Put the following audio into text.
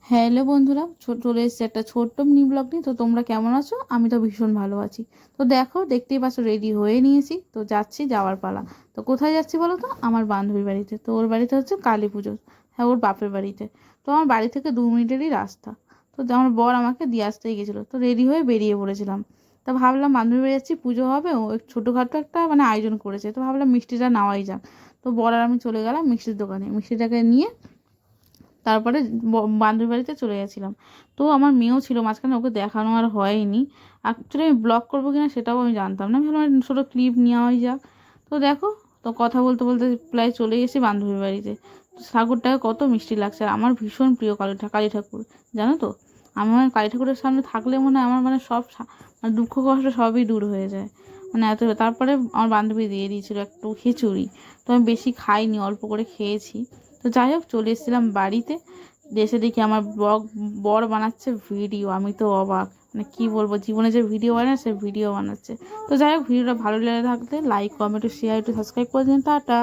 Hello বন্ধুরা, চলে এসেছে একটা ছোট্ট মিনি ব্লগ নিয়ে। তো তোমরা কেমন আছো? আমি তো ভীষণ ভালো আছি। তো দেখো, দেখতেই পাচ্ছ রেডি হয়ে নিয়েছি, তো যাচ্ছি, যাওয়ার পালা। তো কোথায় যাচ্ছি বলো তো? আমার বান্ধবীর বাড়িতে। তো ওর বাড়িতে হচ্ছে কালী পুজো। হ্যাঁ, ওর বাপের বাড়িতে। তো আমার বাড়ি থেকে 2 মিনিটেরই রাস্তা। তো আমার বর আমাকে দিয়ে আসতেই গেছিলো, তো রেডি হয়ে বেরিয়ে পড়েছিলাম। তা ভাবলাম বান্ধবীর বাড়ি যাচ্ছি, পুজো হবে, ও ছোটোখাটো একটা মানে আয়োজন করেছে, তো ভাবলাম মিষ্টিটা নেওয়াই যাক। তো বর আর আমি চলে গেলাম মিষ্টির দোকানে, মিষ্টিটাকে নিয়ে তারপরে বান্ধবীর বাড়িতে চলে গেছিলাম। তো আমার মেয়েও ছিল মাঝখানে, ওকে দেখানো আর হয়নি। অ্যাকচুয়ালি আমি ব্লগ করবো কিনা সেটাও আমি জানতাম না, ভাবলাম ছোটো ক্লিপ নেওয়াই যাক। তো দেখো, তো কথা বলতে বলতে প্রায় চলে গেছি বান্ধবীর বাড়িতে। তো ঠাকুরটাকে কত মিষ্টি লাগছে, আর আমার ভীষণ প্রিয় কালী ঠাকুর, জানো তো। আমার কালী ঠাকুরের সামনে থাকলে মনে হয় আমার মানে সব মানে দুঃখ কষ্ট সবই দূর হয়ে যায়, মানে এত। তারপরে আমার বান্ধবী দিয়ে দিয়েছিল একটু খিচুড়ি, তো আমি বেশি খাইনি, অল্প করে খেয়েছি। তো যাই হোক, চলে এসেছিলাম বাড়িতে। দেশে দেখি আমার বর বানাচ্ছে ভিডিও, আমি তো অবাক, মানে কি বলবো, জীবনে যে ভিডিও বানায় সে ভিডিও বানাচ্ছে। তো যাই হোক, ভিডিওটা ভালো লেগে থাকলে লাইক কমেন্ট শেয়ার একটু সাবস্ক্রাইব করে দিন। টাটা।